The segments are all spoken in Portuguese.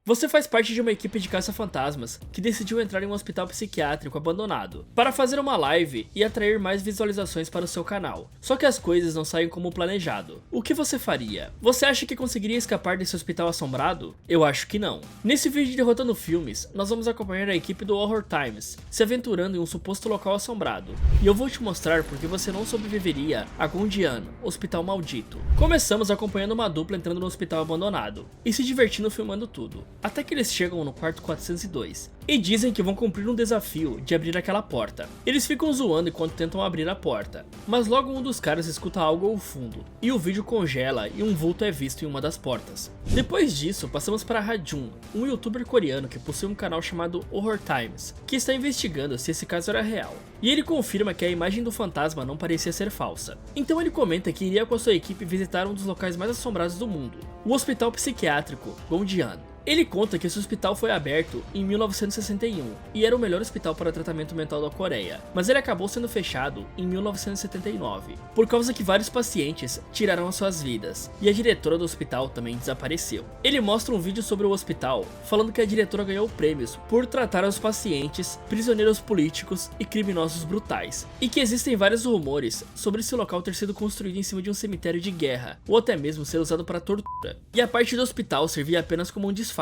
Você faz parte de uma equipe de caça-fantasmas que decidiu entrar em um hospital psiquiátrico abandonado para fazer uma live e atrair mais visualizações para o seu canal. Só que as coisas não saem como planejado. O que você faria? Você acha que conseguiria escapar desse hospital assombrado? Eu acho que não. Nesse vídeo de Derrotando Filmes, nós vamos acompanhar a equipe do Horror Times se aventurando em um suposto local assombrado. E eu vou te mostrar porque você não sobreviveria a Gundian, Hospital Maldito. Começamos acompanhando uma dupla entrando no hospital abandonado e se divertindo filmando tudo. Até que eles chegam no quarto 402 e dizem que vão cumprir um desafio de abrir aquela porta. Eles ficam zoando enquanto tentam abrir a porta, mas logo um dos caras escuta algo ao fundo e o vídeo congela e um vulto é visto em uma das portas. Depois disso, passamos para Hajun, um youtuber coreano que possui um canal chamado Horror Times, que está investigando se esse caso era real. E ele confirma que a imagem do fantasma não parecia ser falsa. Então ele comenta que iria com a sua equipe visitar um dos locais mais assombrados do mundo, o hospital psiquiátrico Gonjian. Ele conta que esse hospital foi aberto em 1961 e era o melhor hospital para tratamento mental da Coreia, mas ele acabou sendo fechado em 1979, por causa que vários pacientes tiraram as suas vidas, e a diretora do hospital também desapareceu. Ele mostra um vídeo sobre o hospital, falando que a diretora ganhou prêmios por tratar os pacientes, prisioneiros políticos e criminosos brutais, e que existem vários rumores sobre esse local ter sido construído em cima de um cemitério de guerra, ou até mesmo ser usado para tortura, e a parte do hospital servia apenas como um disfarce,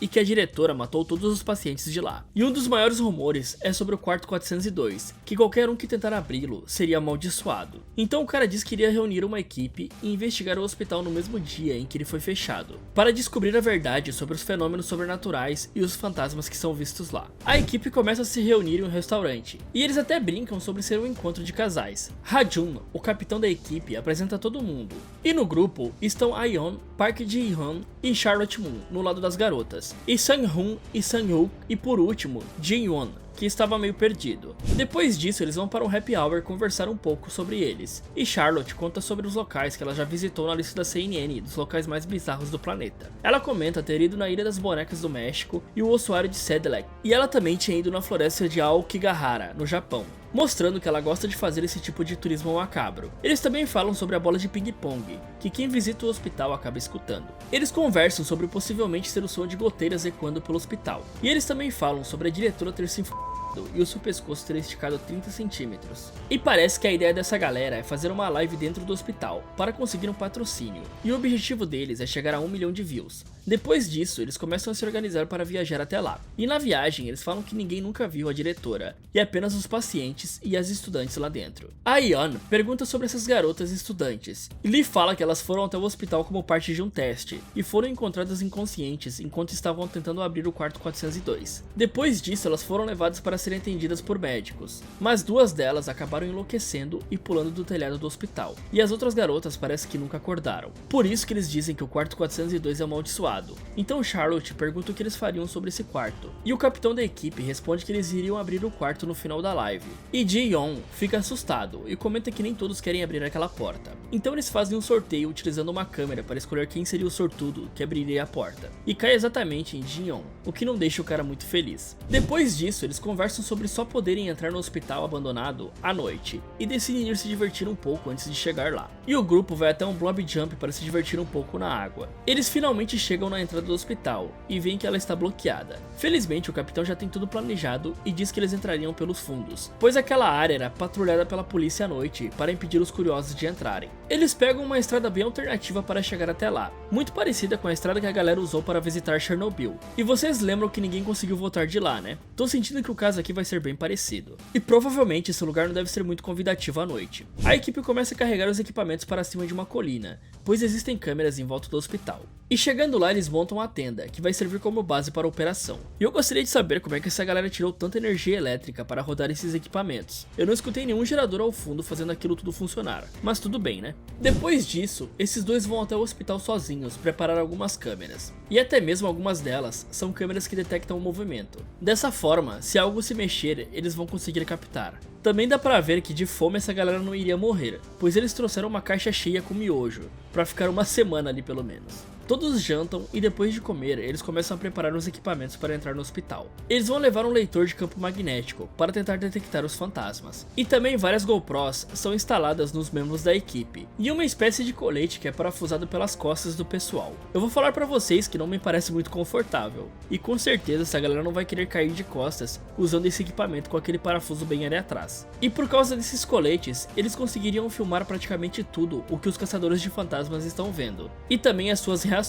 e que a diretora matou todos os pacientes de lá. E um dos maiores rumores é sobre o quarto 402, que qualquer um que tentar abri-lo seria amaldiçoado. Então o cara diz que iria reunir uma equipe e investigar o hospital no mesmo dia em que ele foi fechado, para descobrir a verdade sobre os fenômenos sobrenaturais e os fantasmas que são vistos lá. A equipe começa a se reunir em um restaurante, e eles até brincam sobre ser um encontro de casais. Hajun, o capitão da equipe, apresenta todo mundo, e no grupo estão Ayeon, Park Ji-hyun e Charlotte Moon no lado das garotas, e Sang-hoon e Sang-wook, e por último, Jin-won, que estava meio perdido. Depois disso, eles vão para um happy hour conversar um pouco sobre eles, e Charlotte conta sobre os locais que ela já visitou na lista da CNN dos locais mais bizarros do planeta. Ela comenta ter ido na Ilha das Bonecas do México e o ossuário de Sedlec, e ela também tinha ido na floresta de Aokigahara, no Japão, mostrando que ela gosta de fazer esse tipo de turismo macabro. Eles também falam sobre a bola de ping-pong, que quem visita o hospital acaba escutando. Eles conversam sobre possivelmente ser o som de goteiras ecoando pelo hospital, e eles também falam sobre a diretora ter se e o seu pescoço ter esticado 30 centímetros. E parece que a ideia dessa galera é fazer uma live dentro do hospital, para conseguir um patrocínio, e o objetivo deles é chegar a 1 milhão de views. Depois disso, eles começam a se organizar para viajar até lá, e na viagem eles falam que ninguém nunca viu a diretora, e apenas os pacientes e as estudantes lá dentro. A Yeon pergunta sobre essas garotas estudantes, e Lee fala que elas foram até o hospital como parte de um teste, e foram encontradas inconscientes enquanto estavam tentando abrir o quarto 402. Depois disso, elas foram levadas para serem atendidas por médicos, mas duas delas acabaram enlouquecendo e pulando do telhado do hospital, e as outras garotas parece que nunca acordaram. Por isso que eles dizem que o quarto 402 é amaldiçoado. Então Charlotte pergunta o que eles fariam sobre esse quarto, e o capitão da equipe responde que eles iriam abrir o quarto no final da live. E Ji-yeon fica assustado e comenta que nem todos querem abrir aquela porta. Então eles fazem um sorteio utilizando uma câmera para escolher quem seria o sortudo que abriria a porta, e cai exatamente em Ji-yeon, o que não deixa o cara muito feliz. Depois disso, eles conversam sobre só poderem entrar no hospital abandonado à noite, e decidem ir se divertir um pouco antes de chegar lá. E o grupo vai até um blob jump para se divertir um pouco na água. Eles finalmente chegam na entrada do hospital, e veem que ela está bloqueada. Felizmente o capitão já tem tudo planejado e diz que eles entrariam pelos fundos, pois aquela área era patrulhada pela polícia à noite para impedir os curiosos de entrarem. Eles pegam uma estrada bem alternativa para chegar até lá, muito parecida com a estrada que a galera usou para visitar Chernobyl. E vocês lembram que ninguém conseguiu voltar de lá, né? Tô sentindo que o caso aqui vai ser bem parecido. E provavelmente esse lugar não deve ser muito convidativo à noite. A equipe começa a carregar os equipamentos para cima de uma colina, pois existem câmeras em volta do hospital. E chegando lá, eles montam a tenda, que vai servir como base para a operação. E eu gostaria de saber como é que essa galera tirou tanta energia elétrica para rodar esses equipamentos. Eu não escutei nenhum gerador ao fundo fazendo aquilo tudo funcionar, mas tudo bem, né? Depois disso, esses dois vão até o hospital sozinhos preparar algumas câmeras. E até mesmo algumas delas são câmeras que detectam o movimento. Dessa forma, se algo se mexer, eles vão conseguir captar. Também dá pra ver que de fome essa galera não iria morrer, pois eles trouxeram uma caixa cheia com miojo, pra ficar uma semana ali pelo menos. Todos jantam e depois de comer, eles começam a preparar os equipamentos para entrar no hospital. Eles vão levar um leitor de campo magnético para tentar detectar os fantasmas. E também várias GoPros são instaladas nos membros da equipe. E uma espécie de colete que é parafusado pelas costas do pessoal. Eu vou falar para vocês que não me parece muito confortável. E com certeza essa galera não vai querer cair de costas usando esse equipamento com aquele parafuso bem ali atrás. E por causa desses coletes, eles conseguiriam filmar praticamente tudo o que os caçadores de fantasmas estão vendo. E também as suas reações.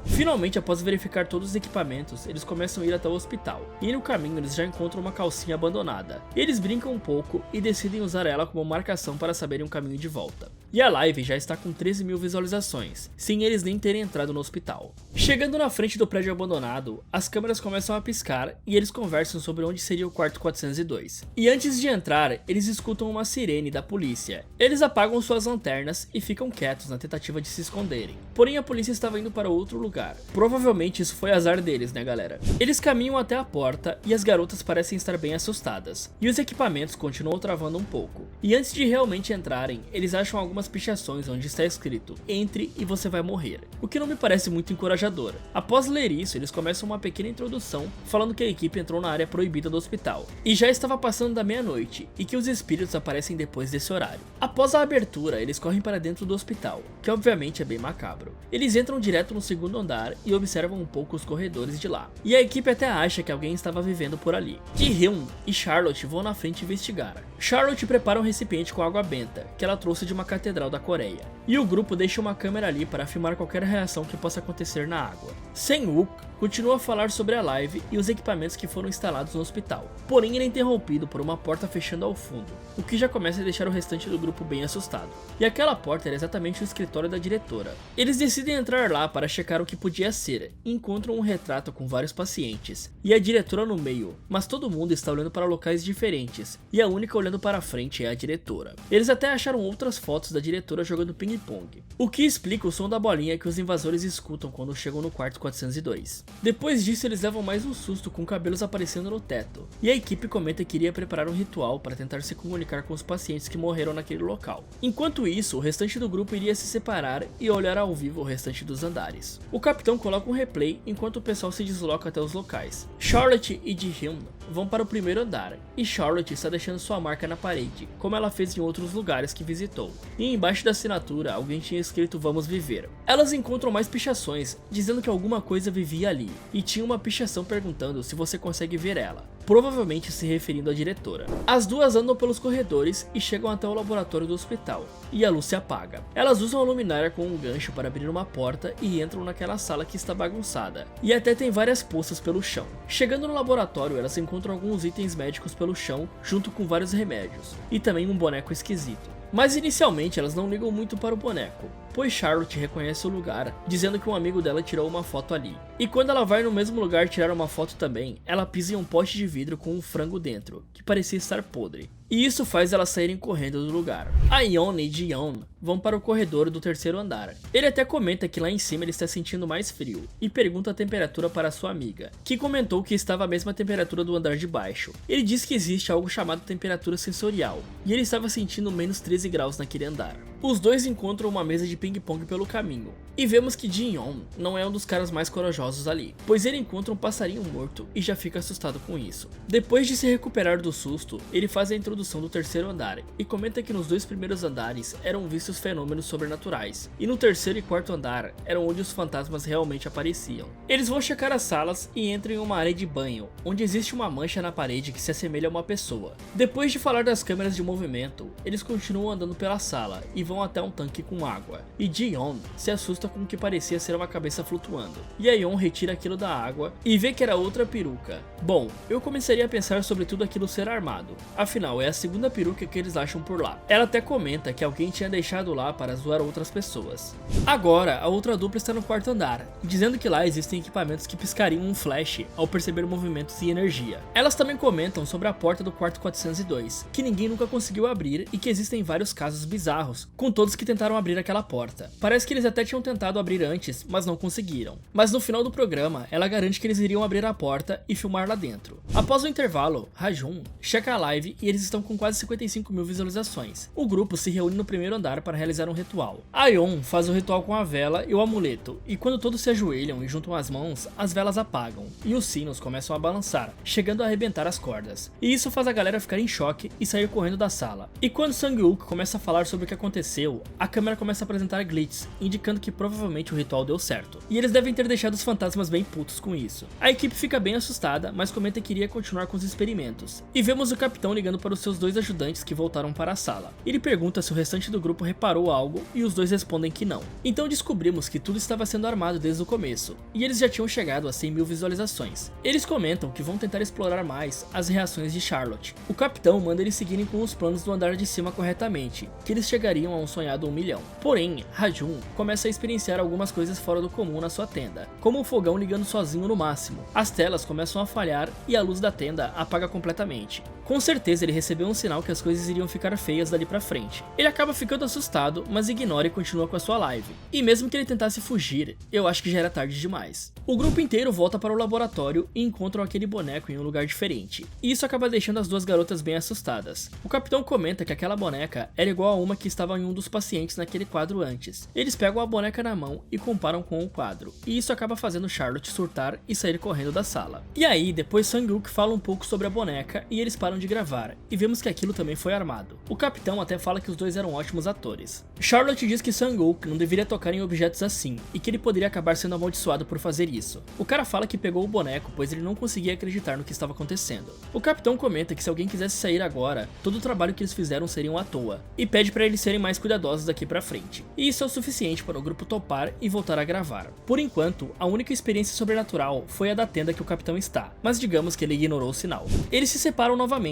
Finalmente, após verificar todos os equipamentos, eles começam a ir até o hospital, e no caminho eles já encontram uma calcinha abandonada. Eles brincam um pouco e decidem usar ela como marcação para saberem o caminho de volta. E a live já está com 13 mil visualizações, sem eles nem terem entrado no hospital. Chegando na frente do prédio abandonado, as câmeras começam a piscar e eles conversam sobre onde seria o quarto 402. E antes de entrar, eles escutam uma sirene da polícia. Eles apagam suas lanternas e ficam quietos na tentativa de se esconderem. Porém a polícia estava indo para outro lugar. Provavelmente isso foi azar deles, né galera? Eles caminham até a porta e as garotas parecem estar bem assustadas. E os equipamentos continuam travando um pouco. E antes de realmente entrarem, eles acham algumas pichações onde está escrito: entre e você vai morrer. O que não me parece muito encorajador. Após ler isso, eles começam uma pequena introdução falando que a equipe entrou na área proibida do hospital. E já estava passando da meia-noite e que os espíritos aparecem depois desse horário. Após a abertura, eles correm para dentro do hospital, que obviamente é bem macabro. Eles entram direto no segundo andar e observam um pouco os corredores de lá. E a equipe até acha que alguém estava vivendo por ali. Ji-hyun e Charlotte vão na frente investigar. Charlotte prepara um recipiente com água benta, que ela trouxe de uma catedral da Coreia. E o grupo deixa uma câmera ali para filmar qualquer reação que possa acontecer na água. Sen-wook continua a falar sobre a live e os equipamentos que foram instalados no hospital. Porém ele é interrompido por uma porta fechando ao fundo, o que já começa a deixar o restante do grupo bem assustado. E aquela porta era exatamente o escritório da diretora. Eles decidem entrar lá para checar o que podia ser, e encontram um retrato com vários pacientes, e a diretora no meio, mas todo mundo está olhando para locais diferentes, e a única olhando para frente é a diretora. Eles até acharam outras fotos da diretora jogando ping-pong, o que explica o som da bolinha que os invasores escutam quando chegam no quarto 402. Depois disso eles levam mais um susto com cabelos aparecendo no teto, e a equipe comenta que iria preparar um ritual para tentar se comunicar com os pacientes que morreram naquele local. Enquanto isso, o restante do grupo iria se separar e olhar ao vivo o restante dos andares. O capitão coloca um replay enquanto o pessoal se desloca até os locais. Charlotte e Ji-hyun vão para o primeiro andar, e Charlotte está deixando sua marca na parede, como ela fez em outros lugares que visitou. E embaixo da assinatura, alguém tinha escrito "Vamos viver". Elas encontram mais pichações, dizendo que alguma coisa vivia ali, e tinha uma pichação perguntando se você consegue ver ela, provavelmente se referindo à diretora. As duas andam pelos corredores e chegam até o laboratório do hospital, e a luz se apaga. Elas usam a luminária com um gancho para abrir uma porta e entram naquela sala que está bagunçada, e até tem várias poças pelo chão. Chegando no laboratório, elas encontram alguns itens médicos pelo chão, junto com vários remédios, e também um boneco esquisito. Mas inicialmente elas não ligam muito para o boneco, pois Charlotte reconhece o lugar, dizendo que um amigo dela tirou uma foto ali. E quando ela vai no mesmo lugar tirar uma foto também, ela pisa em um pote de vidro com um frango dentro, que parecia estar podre. E isso faz elas saírem correndo do lugar. A Yeon e Ji-hyun vão para o corredor do terceiro andar. Ele até comenta que lá em cima ele está sentindo mais frio, e pergunta a temperatura para sua amiga, que comentou que estava a mesma temperatura do andar de baixo. Ele diz que existe algo chamado temperatura sensorial, e ele estava sentindo menos 13 graus naquele andar. Os dois encontram uma mesa de ping-pong pelo caminho, e vemos que Ji-hyun não é um dos caras mais corajosos ali, pois ele encontra um passarinho morto e já fica assustado com isso. Depois de se recuperar do susto, ele faz a introdução do terceiro andar, e comenta que nos dois primeiros andares eram vistos fenômenos sobrenaturais, e no terceiro e quarto andar eram onde os fantasmas realmente apareciam. Eles vão checar as salas e entram em uma área de banho, onde existe uma mancha na parede que se assemelha a uma pessoa. Depois de falar das câmeras de movimento, eles continuam andando pela sala e vão até um tanque com água, e Ji-hyun se assusta com o que parecia ser uma cabeça flutuando, e a Yeon retira aquilo da água e vê que era outra peruca. Bom, eu começaria a pensar sobre tudo aquilo ser armado, afinal é a segunda peruca que eles acham por lá. Ela até comenta que alguém tinha deixado lá para zoar outras pessoas. Agora, a outra dupla está no quarto andar, dizendo que lá existem equipamentos que piscariam um flash ao perceber movimentos e energia. Elas também comentam sobre a porta do quarto 402, que ninguém nunca conseguiu abrir e que existem vários casos bizarros, com todos que tentaram abrir aquela porta. Parece que eles até tinham tentado abrir antes, mas não conseguiram. Mas no final do programa, ela garante que eles iriam abrir a porta e filmar lá dentro. Após o intervalo, Rajun checa a live e eles estão com quase 55 mil visualizações. O grupo se reúne no primeiro andar para realizar um ritual. Aion faz o ritual com a vela e o amuleto, e quando todos se ajoelham e juntam as mãos, as velas apagam, e os sinos começam a balançar, chegando a arrebentar as cordas. E isso faz a galera ficar em choque e sair correndo da sala. E quando Sang-wook começa a falar sobre o que aconteceu, a câmera começa a apresentar glitches, indicando que provavelmente o ritual deu certo. E eles devem ter deixado os fantasmas bem putos com isso. A equipe fica bem assustada, mas comenta que iria continuar com os experimentos. E vemos o capitão ligando para os seus dois ajudantes que voltaram para a sala. Ele pergunta se o restante do grupo reparou algo e os dois respondem que não. Então descobrimos que tudo estava sendo armado desde o começo, e eles já tinham chegado a 100 mil visualizações. Eles comentam que vão tentar explorar mais as reações de Charlotte. O capitão manda eles seguirem com os planos do andar de cima corretamente, que eles chegariam a um sonhado 1 milhão. Porém, Rajun começa a experienciar algumas coisas fora do comum na sua tenda, como um fogão ligando sozinho no máximo. As telas começam a falhar e a luz da tenda apaga completamente. Com certeza ele recebeu um sinal que as coisas iriam ficar feias dali pra frente. Ele acaba ficando assustado, mas ignora e continua com a sua live. E mesmo que ele tentasse fugir, eu acho que já era tarde demais. O grupo inteiro volta para o laboratório e encontram aquele boneco em um lugar diferente. E isso acaba deixando as duas garotas bem assustadas. O capitão comenta que aquela boneca era igual a uma que estava em um dos pacientes naquele quadro antes. Eles pegam a boneca na mão e comparam com o quadro. E isso acaba fazendo Charlotte surtar e sair correndo da sala. E aí, depois Sang-wook fala um pouco sobre a boneca e eles param de gravar. E vemos que aquilo também foi armado. O capitão até fala que os dois eram ótimos atores. Charlotte diz que Sang-wook não deveria tocar em objetos assim, e que ele poderia acabar sendo amaldiçoado por fazer isso. O cara fala que pegou o boneco, pois ele não conseguia acreditar no que estava acontecendo. O capitão comenta que se alguém quisesse sair agora, todo o trabalho que eles fizeram seria à toa, e pede para eles serem mais cuidadosos daqui pra frente. E isso é o suficiente para o grupo topar e voltar a gravar. Por enquanto, a única experiência sobrenatural foi a da tenda que o capitão está, mas digamos que ele ignorou o sinal. Eles se separam novamente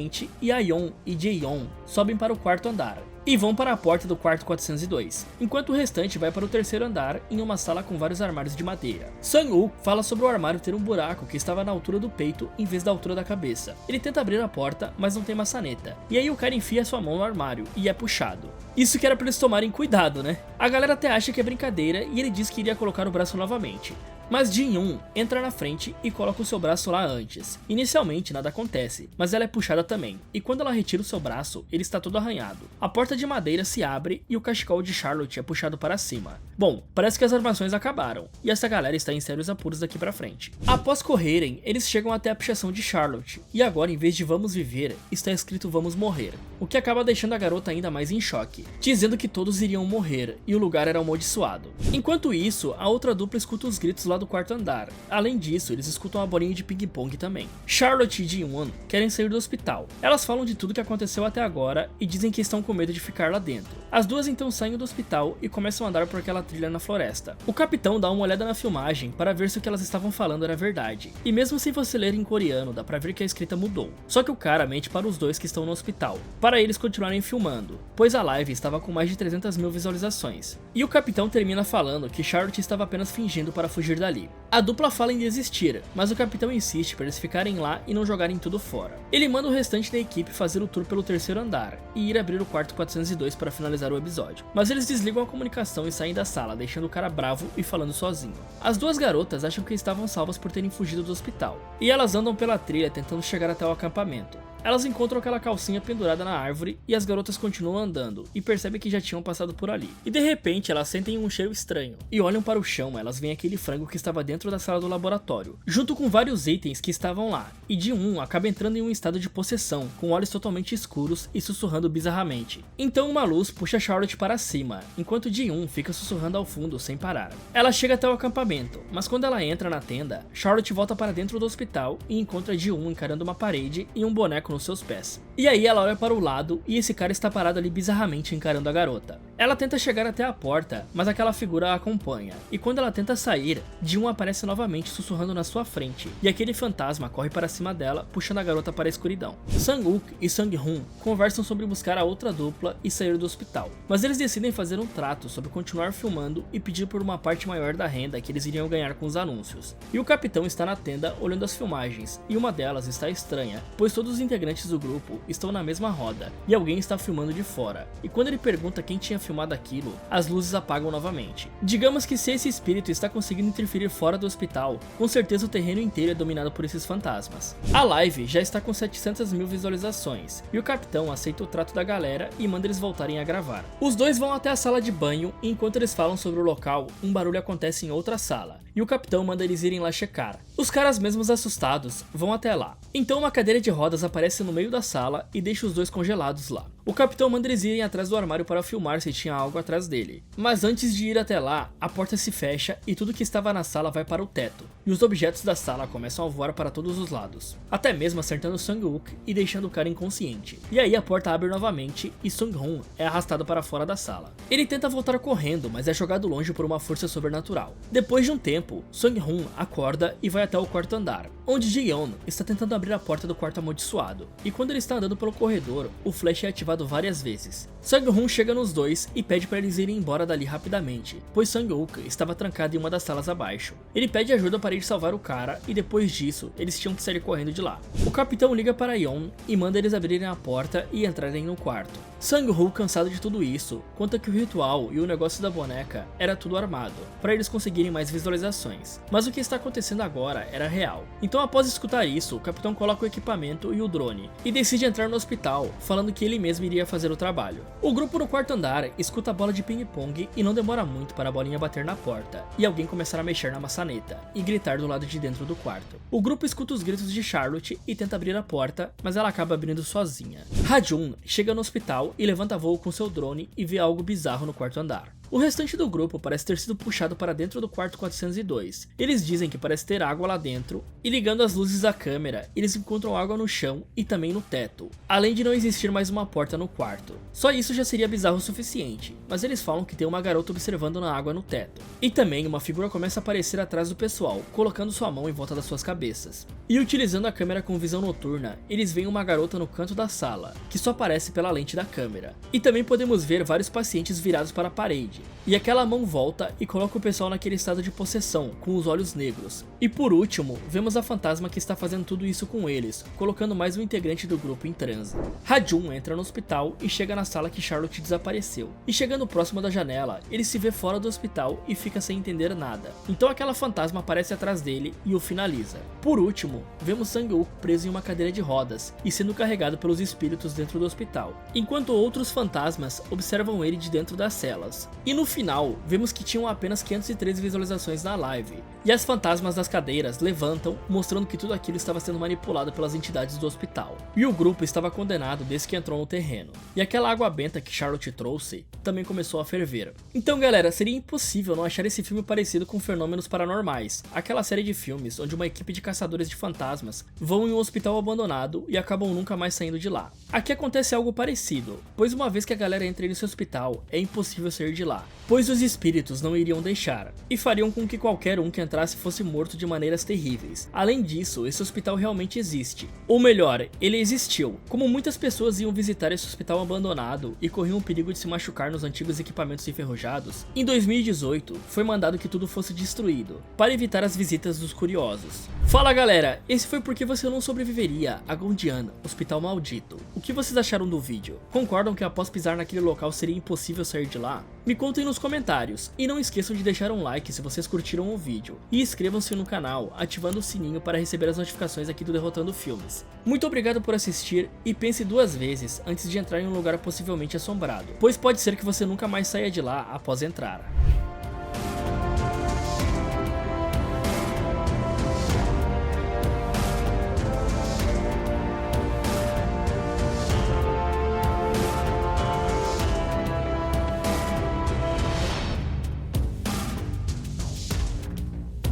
e Aion e Jaeyoung sobem para o quarto andar e vão para a porta do quarto 402, enquanto o restante vai para o terceiro andar em uma sala com vários armários de madeira. Sang-wook fala sobre o armário ter um buraco que estava na altura do peito em vez da altura da cabeça. Ele tenta abrir a porta, mas não tem maçaneta, e aí o cara enfia sua mão no armário e é puxado. Isso que era para eles tomarem cuidado, né? A galera até acha que é brincadeira e ele diz que iria colocar o braço novamente. Mas Jin-yoon entra na frente e coloca o seu braço lá antes. Inicialmente nada acontece, mas ela é puxada também, e quando ela retira o seu braço, ele está todo arranhado. A porta de madeira se abre e o cachecol de Charlotte é puxado para cima. Bom, parece que as armações acabaram, e essa galera está em sérios apuros daqui pra frente. Após correrem, eles chegam até a pichação de Charlotte, e agora em vez de vamos viver, está escrito vamos morrer, o que acaba deixando a garota ainda mais em choque, dizendo que todos iriam morrer e o lugar era amaldiçoado. Enquanto isso, a outra dupla escuta os gritos lá do quarto andar. Além disso, eles escutam a bolinha de ping-pong também. Charlotte e Ji-won querem sair do hospital. Elas falam de tudo que aconteceu até agora e dizem que estão com medo de ficar lá dentro. As duas então saem do hospital e começam a andar por aquela trilha na floresta. O capitão dá uma olhada na filmagem para ver se o que elas estavam falando era verdade. E mesmo sem você ler em coreano, dá pra ver que a escrita mudou. Só que o cara mente para os dois que estão no hospital, para eles continuarem filmando, pois a live estava com mais de 300 mil visualizações. E o capitão termina falando que Charlotte estava apenas fingindo para fugir dali. A dupla fala em desistir, mas o capitão insiste para eles ficarem lá e não jogarem tudo fora. Ele manda o restante da equipe fazer o tour pelo terceiro andar e ir abrir o quarto 402 para finalizar o episódio. Mas eles desligam a comunicação e saem da sala, deixando o cara bravo e falando sozinho. As duas garotas acham que estavam salvas por terem fugido do hospital, e elas andam pela trilha tentando chegar até o acampamento. Elas encontram aquela calcinha pendurada na árvore e as garotas continuam andando e percebem que já tinham passado por ali. E de repente elas sentem um cheiro estranho e olham para o chão. Elas veem aquele frango que estava dentro da sala do laboratório, junto com vários itens que estavam lá, e Ji-won acaba entrando em um estado de possessão, com olhos totalmente escuros e sussurrando bizarramente. Então uma luz puxa Charlotte para cima, enquanto Ji-won fica sussurrando ao fundo sem parar. Ela chega até o acampamento, mas quando ela entra na tenda, Charlotte volta para dentro do hospital e encontra Ji-won encarando uma parede e um boneco nos seus pés. E aí ela olha para o lado e esse cara está parado ali bizarramente encarando a garota. Ela tenta chegar até a porta, mas aquela figura a acompanha, e quando ela tenta sair, Ji-won aparece novamente sussurrando na sua frente, e aquele fantasma corre para cima dela, puxando a garota para a escuridão. Sang-wook e Sang-hoon conversam sobre buscar a outra dupla e sair do hospital, mas eles decidem fazer um trato sobre continuar filmando e pedir por uma parte maior da renda que eles iriam ganhar com os anúncios. E o capitão está na tenda olhando as filmagens, e uma delas está estranha, pois todos os integrantes do grupo estão na mesma roda e alguém está filmando de fora. E quando ele pergunta quem tinha filmado aquilo, as luzes apagam novamente. Digamos que se esse espírito está conseguindo interferir fora do hospital, com certeza o terreno inteiro é dominado por esses fantasmas. A live já está com 700 mil visualizações e o capitão aceita o trato da galera e manda eles voltarem a gravar. Os dois vão até a sala de banho e enquanto eles falam sobre o local, um barulho acontece em outra sala e o capitão manda eles irem lá checar. Os caras mesmos assustados vão até lá. Então uma cadeira de rodas aparece no meio da sala e deixa os dois congelados lá. O capitão manda eles irem atrás do armário para filmar se tinha algo atrás dele. Mas antes de ir até lá, a porta se fecha e tudo que estava na sala vai para o teto. E os objetos da sala começam a voar para todos os lados. Até mesmo acertando Sung-wook e deixando o cara inconsciente. E aí a porta abre novamente e Sung-hoon é arrastado para fora da sala. Ele tenta voltar correndo, mas é jogado longe por uma força sobrenatural. Depois de um tempo, Sung-hoon acorda e vai até o quarto andar, onde Ji-yeon está tentando abrir a porta do quarto amaldiçoado. E quando ele está andando pelo corredor, o flash é ativado várias vezes. Sung-hoon chega nos dois e pede para eles irem embora dali rapidamente, pois Sung-wook estava trancado em uma das salas abaixo. Ele pede ajuda para ir salvar o cara e depois disso, eles tinham que sair correndo de lá. O capitão liga para Yeon e manda eles abrirem a porta e entrarem no quarto. Sang-woo, cansado de tudo isso, conta que o ritual e o negócio da boneca era tudo armado, para eles conseguirem mais visualizações. Mas o que está acontecendo agora era real. Então após escutar isso, o capitão coloca o equipamento e o drone, e decide entrar no hospital, falando que ele mesmo iria fazer o trabalho. O grupo no quarto andar escuta a bola de ping-pong e não demora muito para a bolinha bater na porta, e alguém começar a mexer na maçaneta, e gritar do lado de dentro do quarto. O grupo escuta os gritos de Charlotte e tenta abrir a porta, mas ela acaba abrindo sozinha. Ha-jun chega no hospital e levanta voo com seu drone e vê algo bizarro no quarto andar. O restante do grupo parece ter sido puxado para dentro do quarto 402. Eles dizem que parece ter água lá dentro, e ligando as luzes da câmera, eles encontram água no chão e também no teto, além de não existir mais uma porta no quarto. Só isso já seria bizarro o suficiente, mas eles falam que tem uma garota observando na água no teto. E também uma figura começa a aparecer atrás do pessoal, colocando sua mão em volta das suas cabeças. E utilizando a câmera com visão noturna, eles veem uma garota no canto da sala, que só aparece pela lente da câmera. E também podemos ver vários pacientes virados para a parede. E aquela mão volta e coloca o pessoal naquele estado de possessão, com os olhos negros. E por último, vemos a fantasma que está fazendo tudo isso com eles, colocando mais um integrante do grupo em transe. Ha-jun entra no hospital e chega na sala que Charlotte desapareceu. E chegando próximo da janela, ele se vê fora do hospital e fica sem entender nada. Então aquela fantasma aparece atrás dele e o finaliza. Por último, vemos Sang-wook preso em uma cadeira de rodas e sendo carregado pelos espíritos dentro do hospital, enquanto outros fantasmas observam ele de dentro das celas. E no final, vemos que tinham apenas 513 visualizações na live, e as fantasmas das cadeiras levantam, mostrando que tudo aquilo estava sendo manipulado pelas entidades do hospital. E o grupo estava condenado desde que entrou no terreno, e aquela água benta que Charlotte trouxe também começou a ferver. Então galera, seria impossível não achar esse filme parecido com Fenômenos Paranormais, aquela série de filmes onde uma equipe de caçadores de fantasmas vão em um hospital abandonado e acabam nunca mais saindo de lá. Aqui acontece algo parecido, pois uma vez que a galera entra nesse hospital, é impossível sair de lá, pois os espíritos não iriam deixar, e fariam com que qualquer um que entrasse fosse morto de maneiras terríveis. Além disso, esse hospital realmente existe, ou melhor, ele existiu. Como muitas pessoas iam visitar esse hospital abandonado e corriam o perigo de se machucar nos antigos equipamentos enferrujados, em 2018 foi mandado que tudo fosse destruído, para evitar as visitas dos curiosos. Fala galera, esse foi Porque Você Não Sobreviveria a Gonjiam, Hospital Maldito. O que vocês acharam do vídeo? Concordam que após pisar naquele local seria impossível sair de lá? Me contem nos comentários, e não esqueçam de deixar um like se vocês curtiram o vídeo, e inscrevam-se no canal, ativando o sininho para receber as notificações aqui do Derrotando Filmes. Muito obrigado por assistir, e pense duas vezes antes de entrar em um lugar possivelmente assombrado, pois pode ser que você nunca mais saia de lá após entrar.